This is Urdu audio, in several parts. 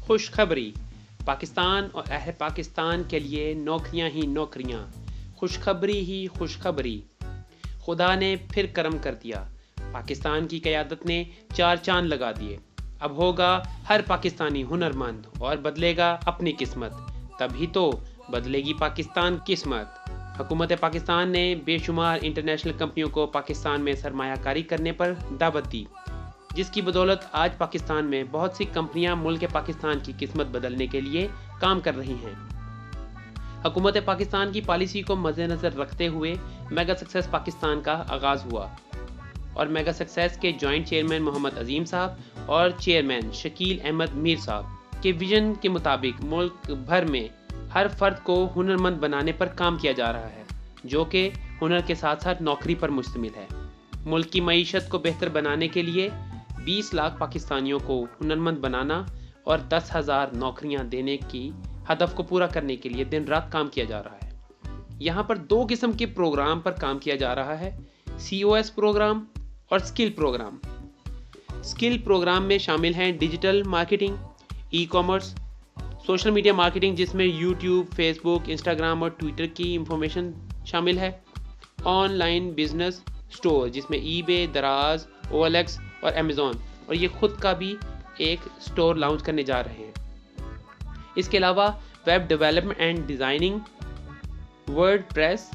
خوشخبری، پاکستان اور اہل پاکستان کے لیے نوکریاں ہی نوکریاں، خوشخبری ہی خوشخبری۔ خدا نے پھر کرم کر دیا، پاکستان کی قیادت نے 4 چاند لگا دیے۔ اب ہوگا ہر پاکستانی ہنرمند اور بدلے گا اپنی قسمت، تبھی تو بدلے گی پاکستان قسمت۔ حکومت پاکستان نے بے شمار انٹرنیشنل کمپنیوں کو پاکستان میں سرمایہ کاری کرنے پر دعوت دی، جس کی بدولت آج پاکستان میں بہت سی کمپنیاں ملک پاکستان کی قسمت بدلنے کے لیے کام کر رہی ہیں۔ حکومت پاکستان کی پالیسی کو مد نظر رکھتے ہوئے میگا سکسیس پاکستان کا آغاز ہوا اور میگا سکسیس کے جوائنٹ چیئرمین محمد عظیم صاحب اور چیئرمین شکیل احمد میر صاحب کے ویژن کے مطابق ملک بھر میں ہر فرد کو ہنرمند بنانے پر کام کیا جا رہا ہے، جو کہ ہنر کے ساتھ ساتھ نوکری پر مشتمل ہے۔ ملک کی معیشت کو بہتر بنانے کے لیے 20 لاکھ پاکستانیوں کو ہنرمند بنانا اور 10,000 نوکریاں دینے کی ہدف کو پورا کرنے کے لیے دن رات کام کیا جا رہا ہے۔ یہاں پر 2 قسم کے پروگرام پر کام کیا جا رہا ہے، COS پروگرام اور اسکل پروگرام۔ اسکل پروگرام میں شامل ہیں digital marketing, e commerce, social media marketing جس میں یوٹیوب، فیس بک، انسٹاگرام اور ٹویٹر کی انفارمیشن شامل ہے، آن لائن بزنس سٹور جس میں ای بے، دراز، OLX اور امیزون، اور یہ خود کا بھی ایک سٹور لانچ کرنے جا رہے ہیں۔ اس کے علاوہ web development and designing, WordPress,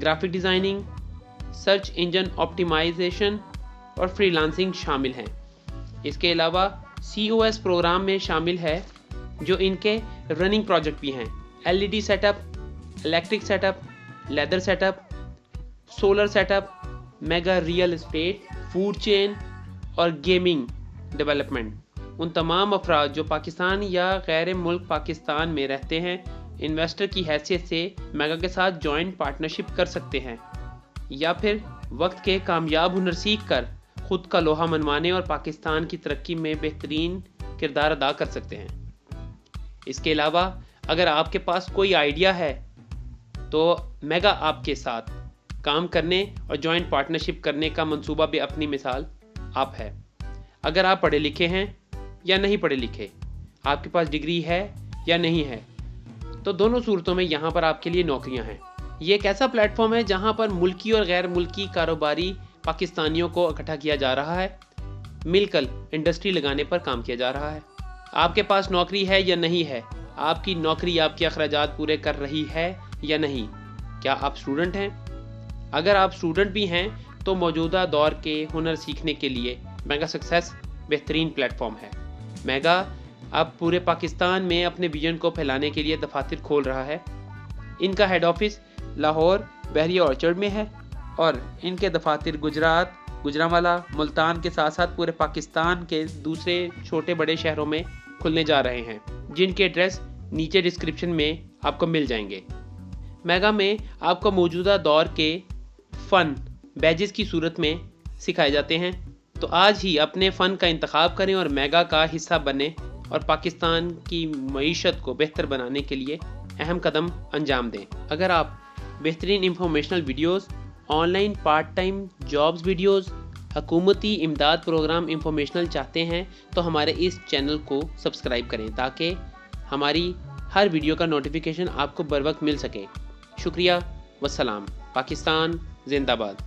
graphic designing, search engine optimisation اور فری لانسنگ شامل ہیں۔ اس کے علاوہ COS پروگرام میں شامل ہے جو ان کے رننگ پروجیکٹ بھی ہیں، LED set up, electric set up, leather set up, solar set up, mega real estate, food chain اور گیمنگ ڈیولپمنٹ۔ ان تمام افراد جو پاکستان یا غیر ملک پاکستان میں رہتے ہیں، انویسٹر کی حیثیت سے میگا کے ساتھ جوائنٹ پارٹنرشپ کر سکتے ہیں، یا پھر وقت کے کامیاب ہنر سیکھ کر خود کا لوہا منوانے اور پاکستان کی ترقی میں بہترین کردار ادا کر سکتے ہیں۔ اس کے علاوہ اگر آپ کے پاس کوئی آئیڈیا ہے تو میگا آپ کے ساتھ کام کرنے اور جوائنٹ پارٹنرشپ کرنے کا منصوبہ بھی اپنی مثال آپ ہے۔ اگر آپ پڑھے لکھے ہیں یا نہیں پڑھے لکھے، آپ کے پاس ڈگری ہے یا نہیں ہے، تو دونوں صورتوں میں یہاں پر آپ کے لیے نوکریاں ہیں۔ یہ ایک ایسا پلیٹ فارم ہے جہاں پر ملکی اور غیر ملکی کاروباری پاکستانیوں کو اکٹھا کیا جا رہا ہے، مل کر انڈسٹری لگانے پر کام کیا جا رہا ہے۔ آپ کے پاس نوکری ہے یا نہیں ہے، آپ کی نوکری آپ کے اخراجات پورے کر رہی ہے یا نہیں، کیا آپ اسٹوڈنٹ ہیں؟ اگر آپ اسٹوڈنٹ بھی ہیں تو موجودہ دور کے ہنر سیکھنے کے لیے میگا سکسیس بہترین پلیٹ فارم ہے۔ میگا اب پورے پاکستان میں اپنے ویژن کو پھیلانے کے لیے دفاتر کھول رہا ہے۔ ان کا ہیڈ آفس لاہور بحریہ اورچرڈ میں ہے اور ان کے دفاتر گجرات، گوجرانوالا، ملتان کے ساتھ ساتھ پورے پاکستان کے دوسرے چھوٹے بڑے شہروں میں کھلنے جا رہے ہیں، جن کے ایڈریس نیچے ڈسکرپشن میں آپ کو مل جائیں گے۔ میگا میں آپ کو موجودہ دور کے فن بیجز کی صورت میں سکھائے جاتے ہیں، تو آج ہی اپنے فن کا انتخاب کریں اور میگا کا حصہ بنیں اور پاکستان کی معیشت کو بہتر بنانے کے لیے اہم قدم انجام دیں۔ اگر آپ بہترین informational videos, on line part time jobs videos, حکومتی امداد پروگرام انفارمیشنل چاہتے ہیں تو ہمارے اس چینل کو سبسکرائب کریں تاکہ ہماری ہر ویڈیو کا نوٹیفیکیشن آپ کو بر وقت مل سکے۔ شکریہ، والسلام۔ پاکستان زندہ باد۔